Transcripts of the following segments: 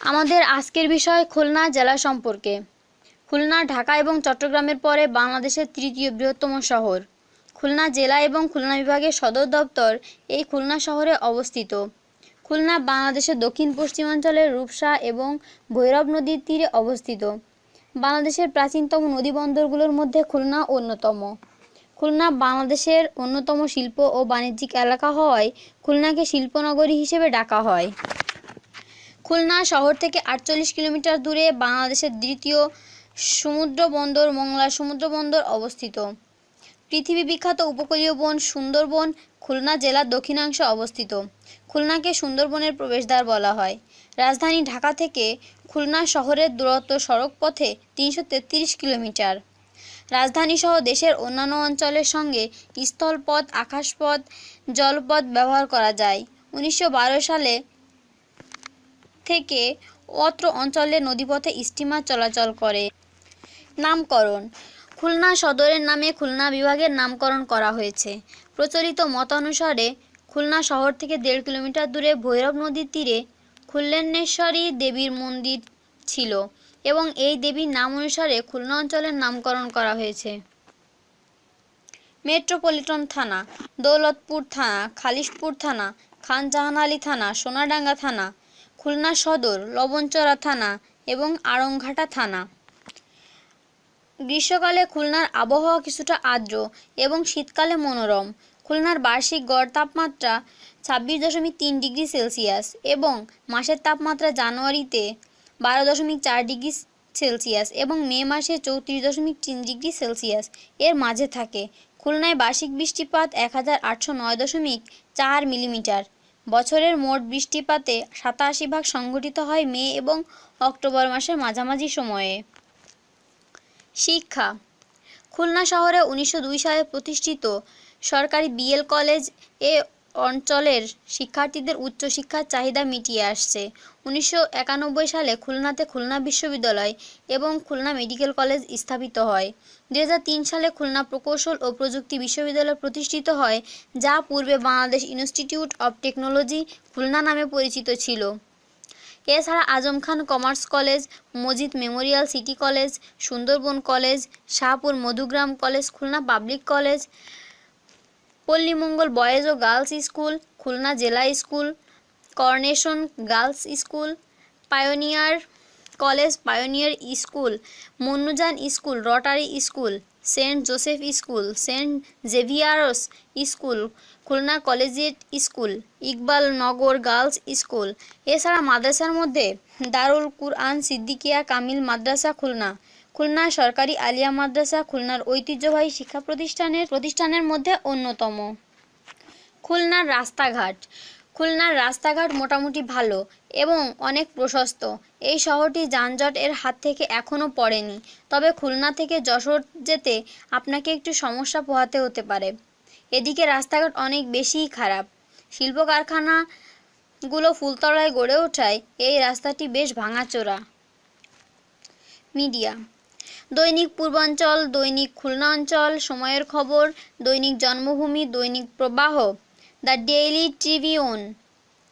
আমাদের আজকের বিষয় খুলনা জেলা সম্পর্কে। খুলনা ঢাকা এবং চট্টগ্রামের পরে বাংলাদেশের তৃতীয় বৃহত্তম শহর। খুলনা জেলা এবং খুলনা বিভাগের সদর দপ্তর এই খুলনা শহরে অবস্থিত। খুলনা বাংলাদেশের দক্ষিণ পশ্চিমাঞ্চলের রূপসা এবং ভৈরব নদীর তীরে অবস্থিত। বাংলাদেশের প্রাচীনতম নদীবন্দরগুলোর মধ্যে খুলনা অন্যতম। খুলনা বাংলাদেশের অন্যতম শিল্প ও বাণিজ্যিক এলাকা হওয়ায় খুলনাকে শিল্পনগরী হিসেবে ডাকা হয়। খুলনা শহর থেকে ৪৮ কিলোমিটার দূরে বাংলাদেশের দ্বিতীয় সমুদ্র বন্দর মংলা সমুদ্র বন্দর অবস্থিত। পৃথিবী বিখ্যাত উপকূলীয় বন সুন্দরবন খুলনা জেলার দক্ষিণাংশে অবস্থিত। খুলনাকে সুন্দরবনের প্রবেশদ্বার বলা হয়। রাজধানী ঢাকা থেকে খুলনা শহরের দূরত্ব সড়কপথে ৩৩৩ কিলোমিটার। রাজধানীসহ দেশের অন্যান্য অঞ্চলের সঙ্গে স্থলপথ, আকাশপথ, জলপথ ব্যবহার করা যায়। ১৯১২ সালে থেকে অত্র অঞ্চলে নদীপথে স্টিমার চলাচল করে। নামকরণ: খুলনা সদরের নামে খুলনা বিভাগের নামকরণ করা হয়েছে। প্রচলিত মতানুসারে খুলনা শহর থেকে ১.৫ কিলোমিটার দূরে ভৈরব নদীর তীরে খুল্লেশ্বরী দেবীর মন্দির ছিল এবং এই দেবীর নাম অনুসারে খুলনা অঞ্চলের নামকরণ করা হয়েছে। মেট্রোপলিটন থানা: দৌলতপুর থানা, খালিশপুর থানা, খান জাহান আলী থানা, সোনাডাঙ্গা থানা, খুলনা সদর, লবণচড়া থানা এবং আড়ংঘাটা থানা। গ্রীষ্মকালে খুলনার আবহাওয়া কিছুটা আর্দ্র এবং শীতকালে মনোরম। খুলনার বার্ষিক গড় তাপমাত্রা ২৬.৩ ডিগ্রি সেলসিয়াস এবং মাসের তাপমাত্রা জানুয়ারিতে ১২.৪ ডিগ্রি সেলসিয়াস এবং মে মাসে ৩৪.৩ ডিগ্রি সেলসিয়াস এর মাঝে থাকে। খুলনায় বার্ষিক বৃষ্টিপাত ১,৮০৯.৪ মিলিমিটার। বছরের মোট বৃষ্টিপাতে ৮৭% সংঘটিত হয় মে এবং অক্টোবর মাসের মাঝামাঝি সময়ে। শিক্ষা: খুলনা শহরে ১৯০২ সালে প্রতিষ্ঠিত সরকারি বিএল কলেজ এ অঞ্চলের শিক্ষার্থীদের উচ্চশিক্ষার চাহিদা মিটিয়ে আসছে। ১৯৯১ সালে খুলনাতে খুলনা বিশ্ববিদ্যালয় এবং খুলনা মেডিকেল কলেজ স্থাপিত হয়। ২০০৩ সালে খুলনা প্রকৌশল ও প্রযুক্তি বিশ্ববিদ্যালয় প্রতিষ্ঠিত হয়, যা পূর্বে Bangladesh institute of technology Khulna নামে পরিচিত ছিল। এছাড়া Azam Khan commerce college, Majid memorial city college, Sundarban college, Shahpur Madhugram college, Khulna public college, Pallimangal boys ও গার্লস স্কুল, খুলনা জেলা school, coronation girls school, pioneer college, pioneer school, Mannujan school, rotary school, saint Joseph school, saint Xavier's school, Khulna collegiate school, Iqbal Nagar girls school. এছাড়া মাদ্রাসার মধ্যে দারুল কুরআন সিদ্দিকিয়া কামিল মাদ্রাসা খুলনা, খুলনা সরকারি আলিয়া মাদ্রাসা খুলনার ঐতিহ্যবাহী শিক্ষা প্রতিষ্ঠানের মধ্যে অন্যতম। খুলনার রাস্তাঘাট: খুলনার রাস্তাঘাট মোটামুটি ভালো এবং অনেক প্রশস্ত। এই শহরটি যানজট এর হাত থেকে এখনও পড়েনি, তবে খুলনা থেকে যশোর যেতে আপনাকে একটু সমস্যা পোহাতে হতে পারে। এদিকে রাস্তাঘাট অনেক বেশিই খারাপ। শিল্প কারখানাগুলো ফুলতলায় গড়ে ওঠায় এই রাস্তাটি বেশ ভাঙাচোরা। মিডিয়া: দৈনিক পূর্বাঞ্চল, দৈনিক খুলনা অঞ্চল, সময়ের খবর, দৈনিক জন্মভূমি, দৈনিক প্রবাহ, দ্য ডেইলি ট্রিবিউন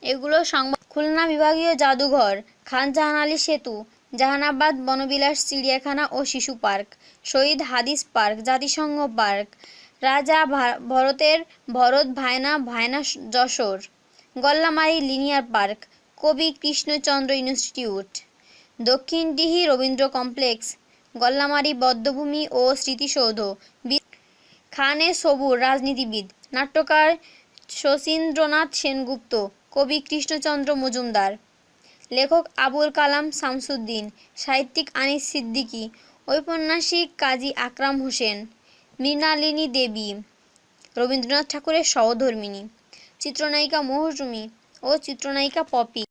এগুলো সংবাদ। খুলনা বিভাগীয় জাদুঘর, খান জাহান আলী সেতু, জাহানাবাদ বনবিলাস চিড়িয়াখানা ও শিশু পার্ক, শহীদ হাদিস পার্ক, জাতিসংঘ পার্ক, রাজা ভরত ভায়না যশোর, গল্লামারী লিনিয়ার পার্ক, কবি কৃষ্ণচন্দ্র ইনস্টিটিউট, দক্ষিণডিহি রবীন্দ্র কমপ্লেক্স, গল্লামারী বধ্যভূমি ও স্মৃতিসৌধ, খানে সবুর রাজনীতিবিদ, নাট্যকার শচীন্দ্রনাথ সেনগুপ্ত, কবি কৃষ্ণচন্দ্র মজুমদার, লেখক আবুল কালাম শামসুদ্দিন, সাহিত্যিক আনিস সিদ্দিকী, ঔপন্যাসিক কাজী আকরাম হোসেন, মৃণালিনী দেবী, রবীন্দ্রনাথ ঠাকুরের সহধর্মিণী, চিত্রনায়িকা মৌসুমী ও চিত্রনায়িকা পপি।